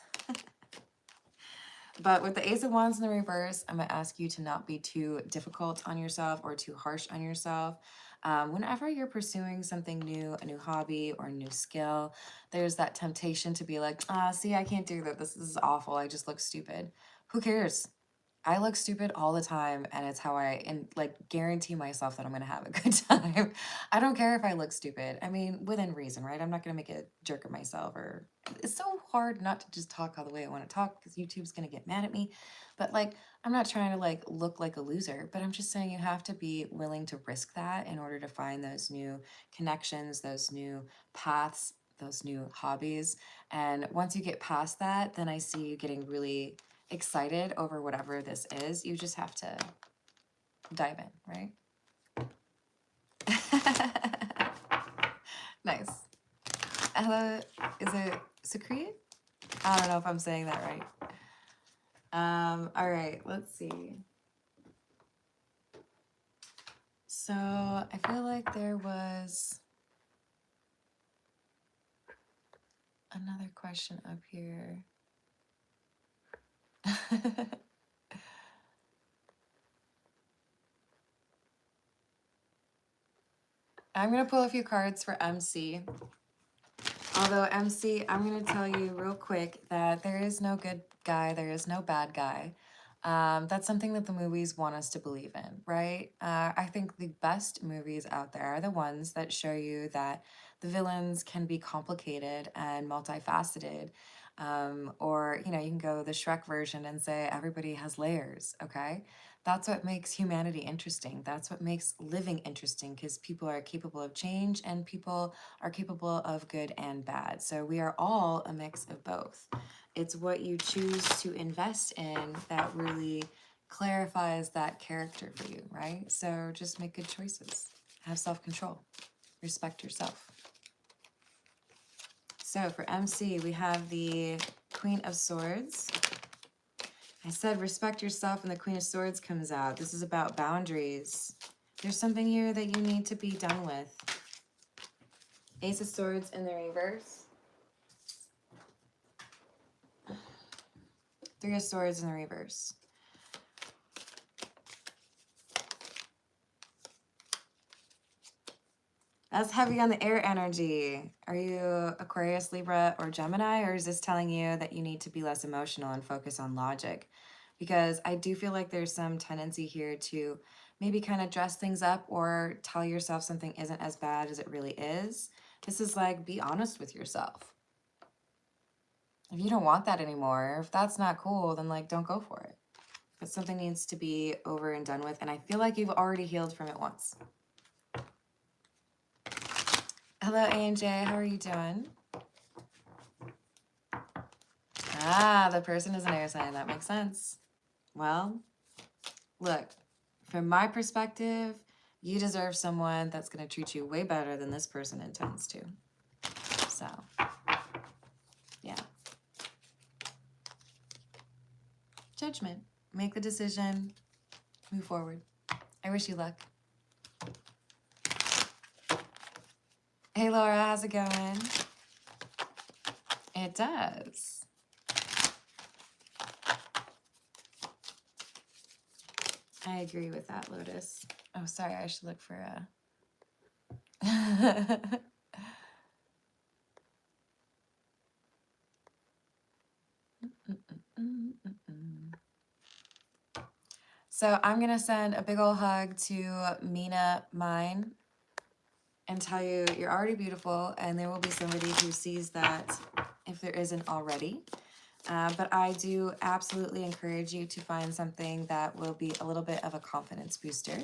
But with the Ace of Wands in the reverse, I'm going to ask you to not be too difficult on yourself or too harsh on yourself. Whenever you're pursuing something new, a new hobby or a new skill, there's that temptation to be like, see, I can't do that. This is awful. I just look stupid. Who cares? I look stupid all the time, and it's how I guarantee myself that I'm gonna have a good time. I don't care if I look stupid. I mean, within reason, right? I'm not gonna make a jerk of myself, or it's so hard not to just talk all the way I want to talk because YouTube's gonna get mad at me. But like, I'm not trying to like look like a loser, but I'm just saying you have to be willing to risk that in order to find those new connections, those new paths, those new hobbies. And once you get past that, then I see you getting really excited over whatever this is. You just have to dive in, right? Nice. Hello, is it Secret? I don't know if I'm saying that right. All right, let's see. So I feel like there was another question up here. I'm going to pull a few cards for MC. Although MC, I'm going to tell you real quick that there is no good guy, there is no bad guy. That's something that the movies want us to believe in, right? I think the best movies out there are the ones that show you that the villains can be complicated and multifaceted. Or, you can go the Shrek version and say everybody has layers, okay? That's what makes humanity interesting. That's what makes living interesting, because people are capable of change and people are capable of good and bad. So we are all a mix of both. It's what you choose to invest in that really clarifies that character for you, right? So just make good choices. Have self-control. Respect yourself. So for MC, we have the Queen of Swords. I said respect yourself, and the Queen of Swords comes out. This is about boundaries. There's something here that you need to be done with. Ace of Swords in the reverse. Three of Swords in the reverse. That's heavy on the air energy. Are you Aquarius, Libra, or Gemini? Or is this telling you that you need to be less emotional and focus on logic? Because I do feel like there's some tendency here to maybe kind of dress things up or tell yourself something isn't as bad as it really is. This is like, be honest with yourself. If you don't want that anymore, if that's not cool, then like, don't go for it. But something needs to be over and done with. And I feel like you've already healed from it once. Hello, AJ. How are you doing? Ah, the person is an air sign. That makes sense. Well, look, from my perspective, you deserve someone that's going to treat you way better than this person intends to. So, yeah. Judgment. Make the decision. Move forward. I wish you luck. Hey, Laura. How's it going? It does. I agree with that, Lotus. Oh, sorry. I should look for a... So I'm going to send a big old hug to Mina Mine and tell you you're already beautiful, and there will be somebody who sees that if there isn't already. But I do absolutely encourage you to find something that will be a little bit of a confidence booster.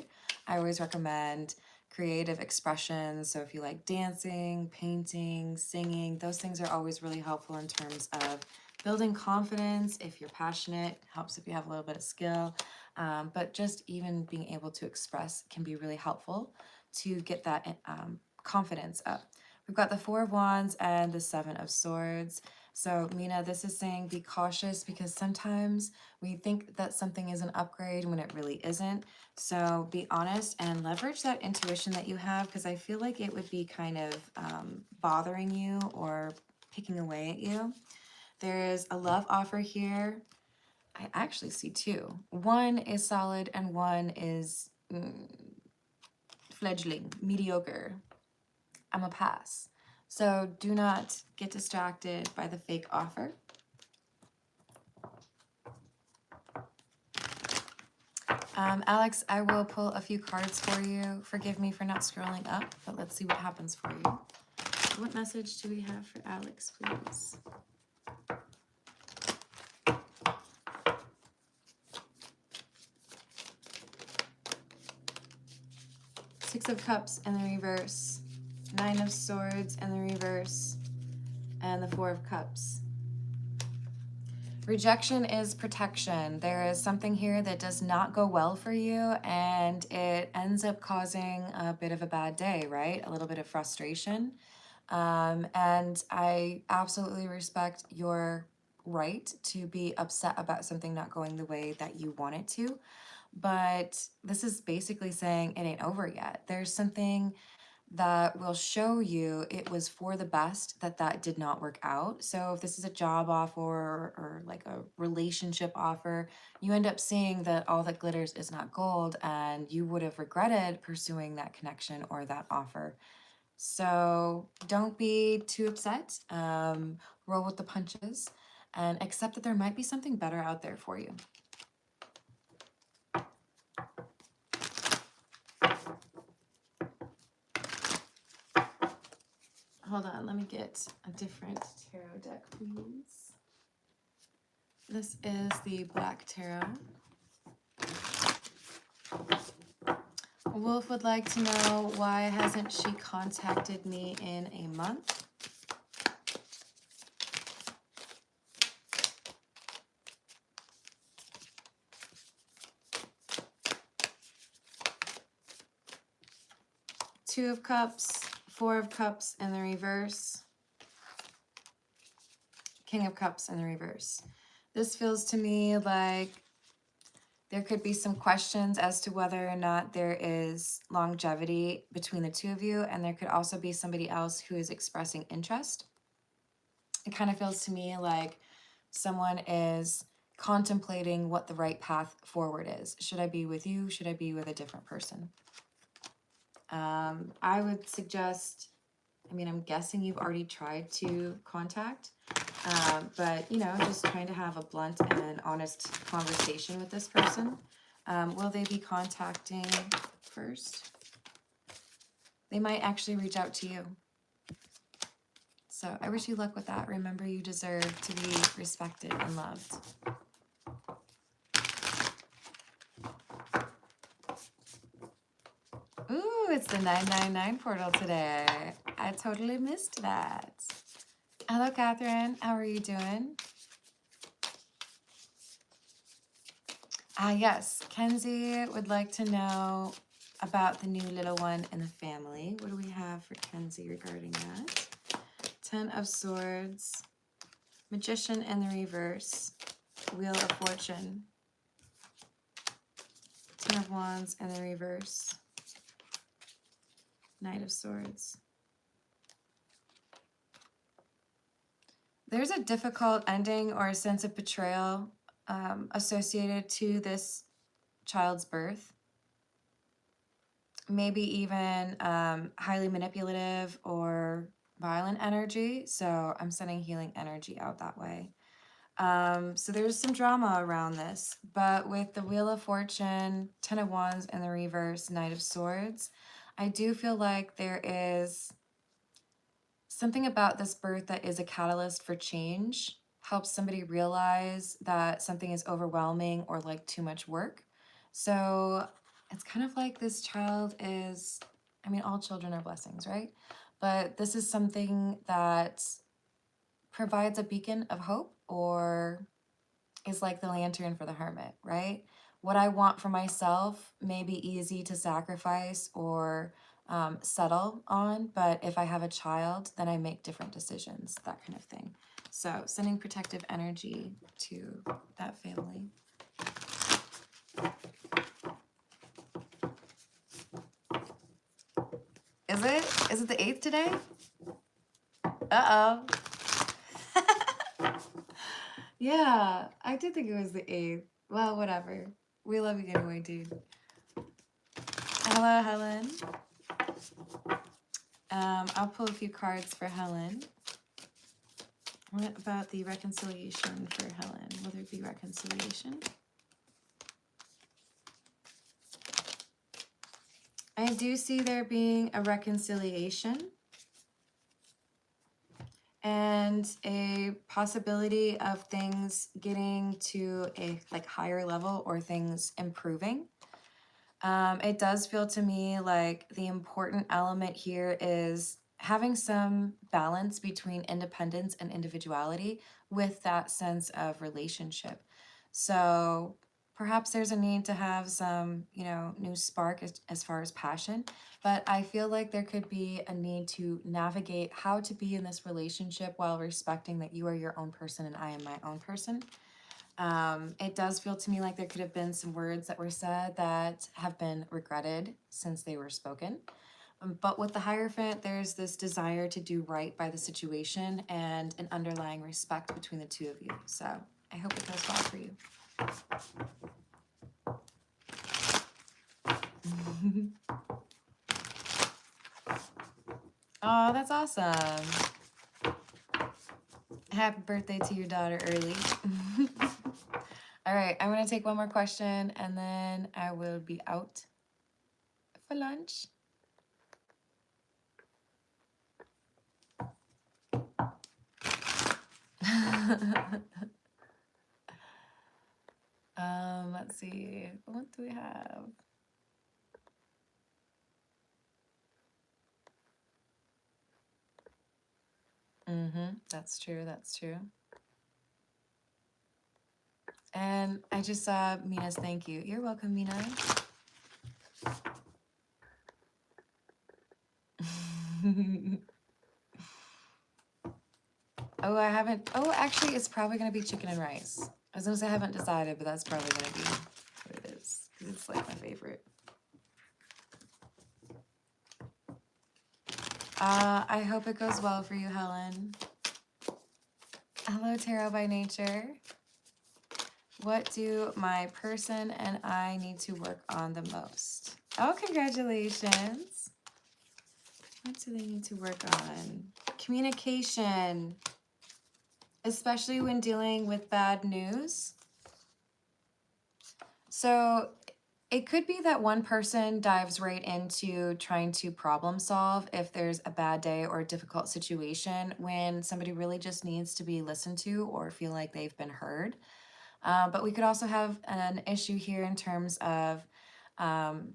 I always recommend creative expressions. So if you like dancing, painting, singing, those things are always really helpful in terms of building confidence. If you're passionate, helps if you have a little bit of skill. But just even being able to express can be really helpful to get that confidence up. We've got the Four of Wands and the Seven of Swords. So Mina, this is saying be cautious because sometimes we think that something is an upgrade when it really isn't. So be honest and leverage that intuition that you have, because I feel like it would be kind of bothering you or picking away at you. There is a love offer here. I actually see two. One is solid and one is fledgling, mediocre. I'm a pass. So do not get distracted by the fake offer. Alex, I will pull a few cards for you. Forgive me for not scrolling up, but let's see what happens for you. What message do we have for Alex, please? Six of Cups in the reverse, Nine of Swords in the reverse, and the Four of Cups. Rejection is protection. There is something here that does not go well for you, and it ends up causing a bit of a bad day, right? A little bit of frustration. And I absolutely respect your right to be upset about something not going the way that you want it to. But this is basically saying it ain't over yet. There's something that will show you it was for the best that did not work out. So if this is a job offer or like a relationship offer, you end up seeing that all that glitters is not gold, and you would have regretted pursuing that connection or that offer. So don't be too upset. Roll with the punches and accept that there might be something better out there for you. Hold on, let me get a different tarot deck, please. This is the Black Tarot. Wolf would like to know, why hasn't she contacted me in a month? Two of Cups, Four of Cups in the reverse, King of Cups in the reverse. This feels to me like there could be some questions as to whether or not there is longevity between the two of you, and there could also be somebody else who is expressing interest. It kind of feels to me like someone is contemplating what the right path forward is. Should I be with you? Should I be with a different person? I would suggest, I mean, I'm guessing you've already tried to contact, but, you know, just trying to have a blunt and honest conversation with this person. Will they be contacting first? They might actually reach out to you. So I wish you luck with that. Remember, you deserve to be respected and loved. Ooh, it's the 999 portal today. I totally missed that. Hello, Catherine. How are you doing? Yes, Kenzie would like to know about the new little one in the family. What do we have for Kenzie regarding that? 10 of Swords, Magician in the reverse, Wheel of Fortune, 10 of Wands in the reverse, Knight of Swords. There's a difficult ending or a sense of betrayal associated to this child's birth. Maybe even highly manipulative or violent energy. So I'm sending healing energy out that way. So there's some drama around this. But with the Wheel of Fortune, 10 of Wands in the reverse, Knight of Swords, I do feel like there is something about this birth that is a catalyst for change, helps somebody realize that something is overwhelming or like too much work. So it's kind of like this child is, I mean, all children are blessings, right? But this is something that provides a beacon of hope or is like the lantern for the hermit, right? What I want for myself may be easy to sacrifice or settle on, but if I have a child, then I make different decisions, that kind of thing. So sending protective energy to that family. Is it? Is it the 8th today? Uh-oh. Yeah, I did think it was the 8th. Well, whatever. We love you anyway, dude. Hello, Helen. I'll pull a few cards for Helen. What about the reconciliation for Helen? Will there be reconciliation? I do see there being a reconciliation and a possibility of things getting to a like higher level or things improving. It does feel to me like the important element here is having some balance between independence and individuality with that sense of relationship. So perhaps there's a need to have some, you know, new spark as far as passion, but I feel like there could be a need to navigate how to be in this relationship while respecting that you are your own person and I am my own person. It does feel to me like there could have been some words that were said that have been regretted since they were spoken. But with the Hierophant, there's this desire to do right by the situation and an underlying respect between the two of you. So I hope it goes well for you. Oh, that's awesome. Happy birthday to your daughter early. All right, I'm going to take one more question and then I will be out for lunch. Let's see. What do we have? That's true. That's true. And I just saw Mina's thank you. You're welcome, Mina. Oh, I haven't. Oh, actually, it's probably going to be chicken and rice. I was going to say I haven't decided, but that's probably going to be what it is. Because it's like my favorite. I hope it goes well for you, Helen. Hello, Tarot by Nature. What do my person and I need to work on the most? Oh, congratulations. What do they need to work on? Communication, especially when dealing with bad news. So it could be that one person dives right into trying to problem solve if there's a bad day or a difficult situation, when somebody really just needs to be listened to or feel like they've been heard. But we could also have an issue here in terms of um,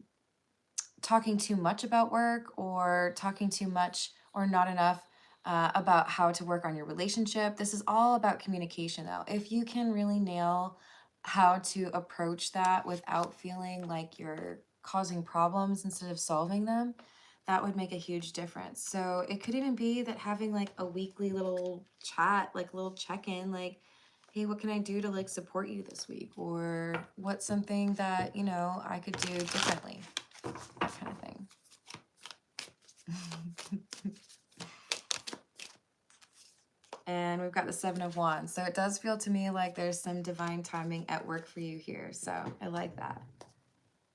talking too much about work, or talking too much or not enough about how to work on your relationship. This is all about communication, though. If you can really nail how to approach that without feeling like you're causing problems instead of solving them, that would make a huge difference. So it could even be that having like a weekly little chat, like a little check-in, like, hey, what can I do to like support you this week? Or what's something that, you know, I could do differently? That kind of thing. And we've got the Seven of Wands. So it does feel to me like there's some divine timing at work for you here. So I like that.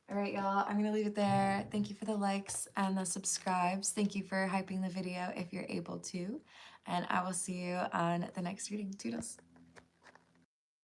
All right, y'all, I'm going to leave it there. Thank you for the likes and the subscribes. Thank you for hyping the video if you're able to. And I will see you on the next reading. Toodles.